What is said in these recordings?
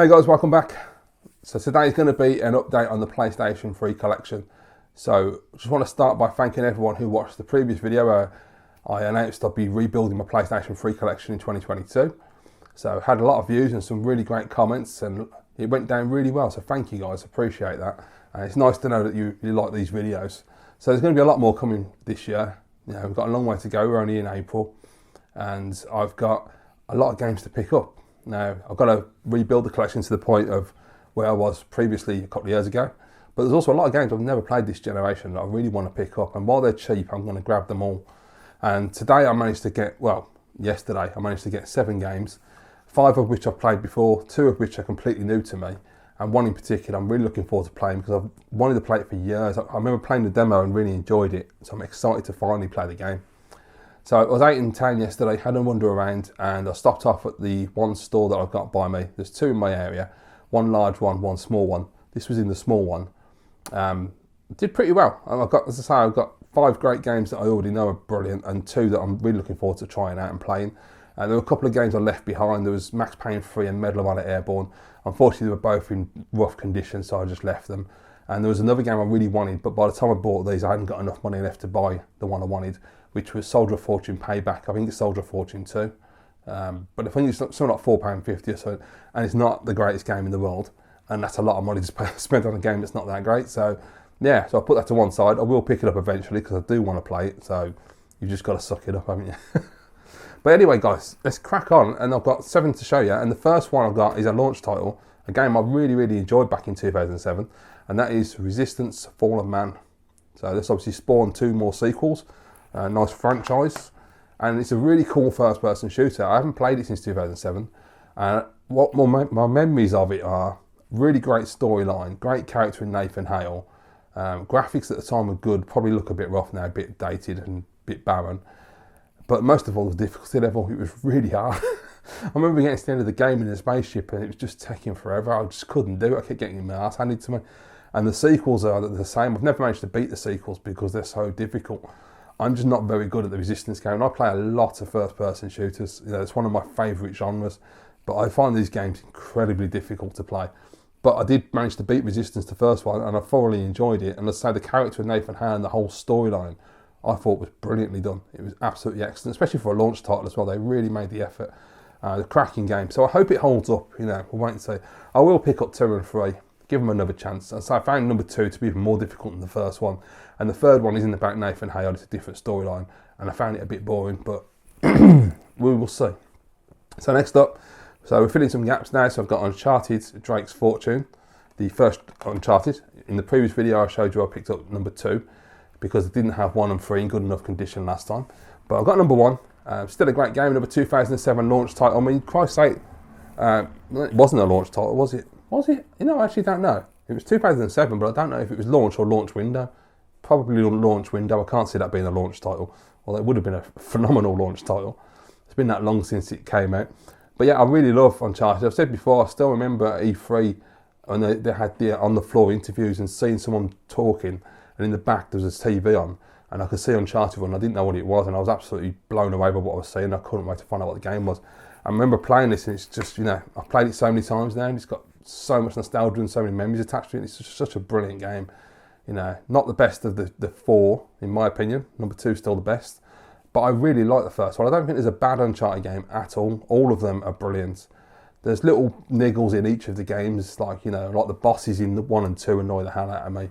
Hey guys, welcome back. So today is going to be an update on the PlayStation 3 collection. So just want to start by thanking everyone who watched the previous video where I announced I'd be rebuilding my PlayStation 3 collection in 2022. So had a lot of views and some really great comments, and it went down really well. So thank you guys, appreciate that. And it's nice to know that you like these videos. So there's going to be a lot more coming this year. You know, we've got a long way to go. We're only in April, and I've got a lot of games to pick up. Now, I've got to rebuild the collection to the point of where I was previously a couple of years ago. But there's also a lot of games I've never played this generation that I really want to pick up. And while they're cheap, I'm going to grab them all. And today I managed to get, yesterday I managed to get 7 games, 5 of which I've played before, 2 of which are completely new to me. And one in particular I'm really looking forward to playing because I've wanted to play it for years. I remember playing the demo and really enjoyed it. So I'm excited to finally play the game. So I was out in town yesterday, had a wander around, and I stopped off at the one store that I've got by me. There's 2 in my area, one large one, one small one. This was in the small one. Did pretty well. I've got 5 great games that I already know are brilliant, and 2 that I'm really looking forward to trying out and playing. There were a couple of games I left behind. There was Max Payne 3 and Medal of Honor Airborne. Unfortunately, they were both in rough condition, so I just left them. And there was another game I really wanted, but by the time I bought these, I hadn't got enough money left to buy the one I wanted, which was Soldier of Fortune Payback. I think it's Soldier of Fortune 2. But I think it's something like £4.50 or so, and it's not the greatest game in the world. And that's a lot of money to spend on a game that's not that great. So yeah, so I put that to one side. I will pick it up eventually because I do want to play it. So you've just got to suck it up, haven't you? But anyway, guys, let's crack on. And I've got 7 to show you. And the first one I've got is a launch title, a game I really enjoyed back in 2007. And that is Resistance: Fall of Man. So this obviously spawned 2 more sequels. Nice franchise. And it's a really cool first-person shooter. I haven't played it since 2007. What my memories of it are really great storyline, great character in Nathan Hale. Graphics at the time were good, probably look a bit rough now, a bit dated and a bit barren. But most of all, the difficulty level, it was really hard. I remember getting to the end of the game in a spaceship and it was just taking forever. I just couldn't do it. I kept getting my ass handed to me. And the sequels are the same. I've never managed to beat the sequels because they're so difficult. I'm just not very good at the Resistance game. I play a lot of first-person shooters. You know, it's one of my favourite genres. But I find these games incredibly difficult to play. But I did manage to beat Resistance, the first one, and I thoroughly enjoyed it. And let's say the character of Nathan Hale and the whole storyline, I thought was brilliantly done. It was absolutely excellent, especially for a launch title as well. They really made the effort. The cracking game. So I hope it holds up. You know, we'll wait and see. I will pick up 2 and 3. Give them another chance. And so I found number 2 to be even more difficult than the first one. And the third one isn't about Nathan Hale, it's a different storyline. And I found it a bit boring, but we will see. So next up, so we're filling some gaps now. So I've got Uncharted, Drake's Fortune, the first Uncharted. In the previous video I showed you I picked up number 2 because I didn't have 1 and 3 in good enough condition last time. But I've got number 1. Still a great game, number 2007 launch title. I mean, Christ's sake, it wasn't a launch title, was it? Was it? You know, I actually don't know. It was 2007, but I don't know if it was launch or launch window. Probably launch window. I can't see that being a launch title. Although it would have been a phenomenal launch title. It's been that long since it came out. But yeah, I really love Uncharted. I've said before, I still remember at E3 when they had the on-the-floor interviews and seeing someone talking, and in the back there was a TV on, and I could see Uncharted and I didn't know what it was, and I was absolutely blown away by what I was seeing. I couldn't wait to find out what the game was. I remember playing this, and it's just, you know, I've played it so many times now, and it's got so much nostalgia and so many memories attached to it. It's just such a brilliant game. You know, not the best of the 4, in my opinion. Number 2 is still the best. But I really like the first one. I don't think there's a bad Uncharted game at all. All of them are brilliant. There's little niggles in each of the games, like, you know, like the bosses in 1 and 2 annoy the hell out of me.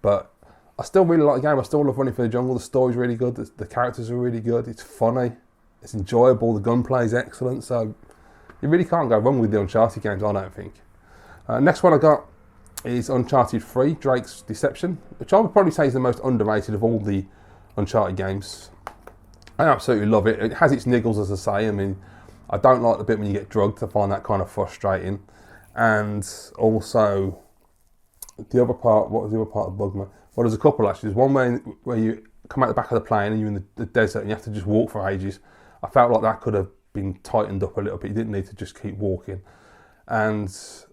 But I still really like the game. I still love Running for the Jungle. The story's really good. The characters are really good. It's funny. It's enjoyable. The gunplay is excellent. So you really can't go wrong with the Uncharted games, I don't think. Next one I got is Uncharted 3, Drake's Deception, which I would probably say is the most underrated of all the Uncharted games. I absolutely love it. It has its niggles, as I say. I mean, I don't like the bit when you get drugged. I find that kind of frustrating. And also, the other part, what was the other part of Bugman? Well, there's a couple actually. There's one where you come out the back of the plane and you're in the desert and you have to just walk for ages. I felt like that could have been tightened up a little bit. You didn't need to just keep walking. And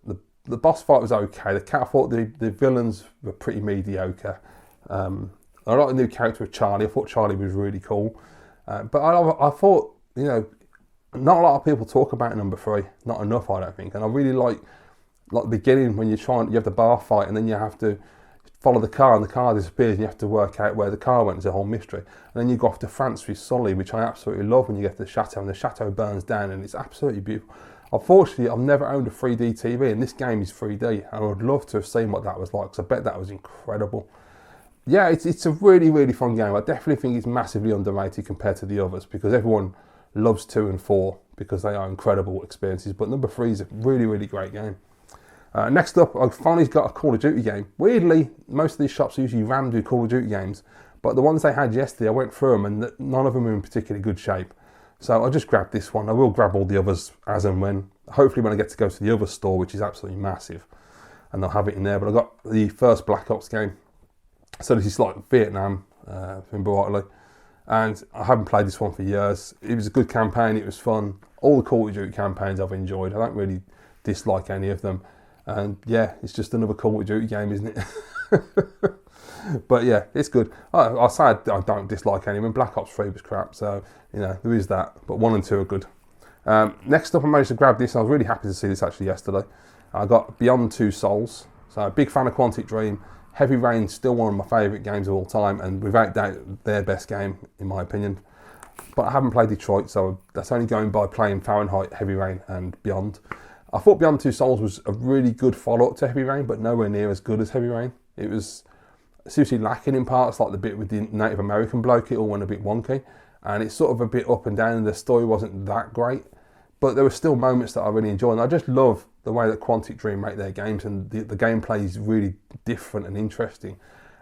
the boss fight was okay. I thought the villains were pretty mediocre. I like the new character of Charlie. I thought Charlie was really cool. But I thought, you know, not a lot of people talk about number 3. Not enough, I don't think. And I really like like the beginning when you have the bar fight and then you have to follow the car and the car disappears and you have to work out where the car went. It's a whole mystery. And then you go off to France with Sully, which I absolutely love, when you get to the chateau and the chateau burns down and it's absolutely beautiful. Unfortunately, I've never owned a 3D TV and this game is 3D and I would love to have seen what that was like because I bet that was incredible. Yeah, it's a really, really fun game. I definitely think it's massively underrated compared to the others because everyone loves 2 and 4 because they are incredible experiences, but number 3 is a really, really great game. Next up, I've finally got a Call of Duty game. Weirdly, most of these shops are usually rammed with Call of Duty games, but the ones they had yesterday, I went through them and none of them are in particularly good shape. So I just grabbed this one. I will grab all the others as and when. Hopefully when I get to go to the other store, which is absolutely massive, and they'll have it in there. But I got the first Black Ops game. So this is like Vietnam, if I remember rightly. And I haven't played this one for years. It was a good campaign. It was fun. All the Call of Duty campaigns I've enjoyed. I don't really dislike any of them. And yeah, it's just another Call of Duty game, isn't it? But yeah, it's good. I say I don't dislike any of them. Black Ops 3 was crap, so you know there is that. But 1 and 2 are good. Next up, I managed to grab this. I was really happy to see this actually yesterday. I got Beyond Two Souls. So a big fan of Quantic Dream. Heavy Rain, still one of my favourite games of all time, and without doubt their best game in my opinion. But I haven't played Detroit, so that's only going by playing Fahrenheit, Heavy Rain, and Beyond. I thought Beyond Two Souls was a really good follow-up to Heavy Rain, but nowhere near as good as Heavy Rain. It was seriously lacking in parts, like the bit with the Native American bloke. It all went a bit wonky, and it's sort of a bit up and down, and the story wasn't that great. But there were still moments that I really enjoyed, and I just love the way that Quantic Dream make their games, and the gameplay is really different and interesting,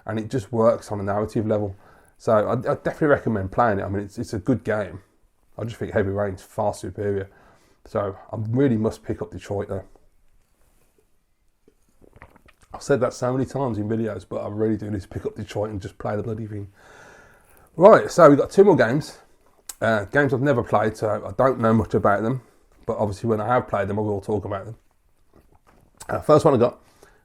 and it just works on a narrative level. So I definitely recommend playing it. I mean, it's a good game. I just think Heavy Rain's far superior. So I really must pick up Detroit though. I've said that so many times in videos, but I really do need to pick up Detroit and just play the bloody thing. Right, so we've got 2 more games. Games I've never played, so I don't know much about them. But obviously when I have played them, I will talk about them. First one I got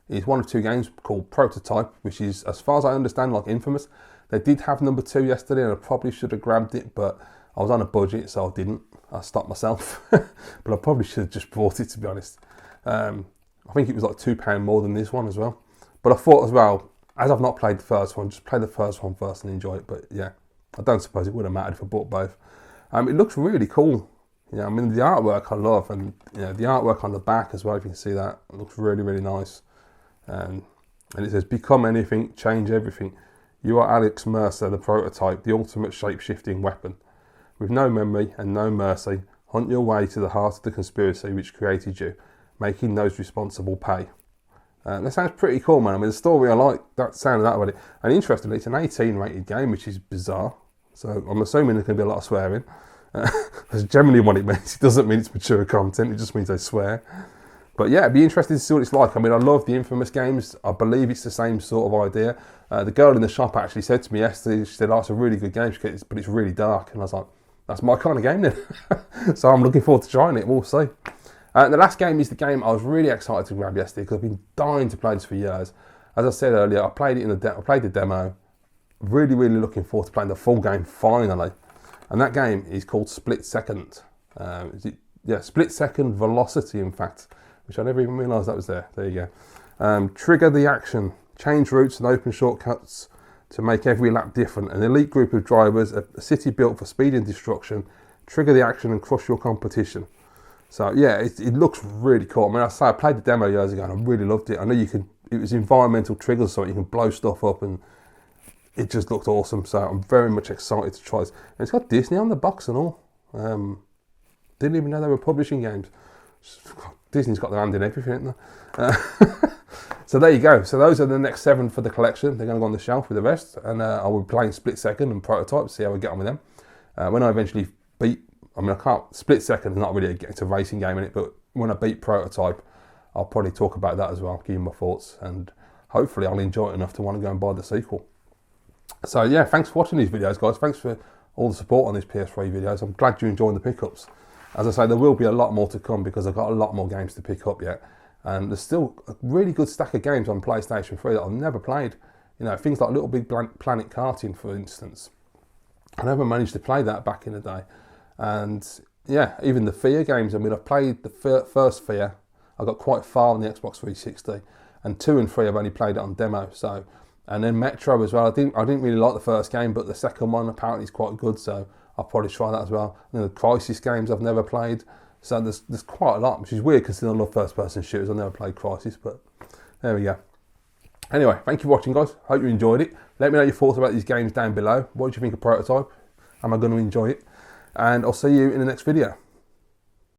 is one of 2 games called Prototype, which is, as far as I understand, like Infamous. They did have number 2 yesterday, and I probably should have grabbed it, but I was on a budget, so I didn't. I stopped myself. But I probably should have just bought it, to be honest. I think it was like £2 more than this one as well. But I thought as well, as I've not played the first one, just play the first one first and enjoy it. But yeah, I don't suppose it would have mattered if I bought both. It looks really cool. You know, I mean, the artwork I love, and you know, the artwork on the back as well, if you can see that, it looks really, really nice. And it says, become anything, change everything. You are Alex Mercer, the prototype, the ultimate shape-shifting weapon. With no memory and no mercy, hunt your way to the heart of the conspiracy which created you, making those responsible pay. That sounds pretty cool, man. I mean, the story, I like that sound of that about it. And interestingly, it's an 18 rated game, which is bizarre. So I'm assuming there's going to be a lot of swearing. That's generally what it means. It doesn't mean it's mature content, it just means they swear. But yeah, it'd be interesting to see what it's like. I mean, I love the Infamous games. I believe it's the same sort of idea. The girl in the shop actually said to me yesterday, she said, oh, it's a really good game, but it's really dark. And I was like, that's my kind of game then. So I'm looking forward to trying it, we'll see. The last game is the game I was really excited to grab yesterday because I've been dying to play this for years. As I said earlier, I played it I played the demo. Really, really looking forward to playing the full game finally. And that game is called Split Second. Split Second Velocity, in fact, which I never even realised that was there. There you go. Trigger the action, change routes and open shortcuts to make every lap different. An elite group of drivers, a city built for speed and destruction. Trigger the action and crush your competition. So yeah, it looks really cool. I mean, I played the demo years ago and I really loved it. I know it was environmental triggers, so you can blow stuff up, and it just looked awesome. So I'm very much excited to try this. And it's got Disney on the box and all. Didn't even know they were publishing games. Disney's got their hand in everything, haven't they? So there you go. So those are the next 7 for the collection. They're going to go on the shelf with the rest. And I will be playing Split Second and Prototype, see how we get on with them. When I eventually Split Second is not really it's a racing game in it, but when I beat Prototype, I'll probably talk about that as well, give you my thoughts, and hopefully I'll enjoy it enough to want to go and buy the sequel. So yeah, thanks for watching these videos, guys. Thanks for all the support on these PS3 videos. I'm glad you're enjoying the pickups. As I say, there will be a lot more to come because I've got a lot more games to pick up yet. And there's still a really good stack of games on PlayStation 3 that I've never played. You know, things like Little Big Planet Karting, for instance. I never managed to play that back in the day. And yeah, even the Fear games. I mean, I've played the first Fear. I got quite far on the Xbox 360, and 2 and 3 I've only played it on demo. So, and then Metro as well. I didn't really like the first game, but the second one apparently is quite good. So I'll probably try that as well. And the Crysis games I've never played. So there's quite a lot, which is weird because I love first-person shooters. I've never played Crysis, but there we go. Anyway, thank you for watching, guys. Hope you enjoyed it. Let me know your thoughts about these games down below. What do you think of Prototype? Am I going to enjoy it? And I'll see you in the next video.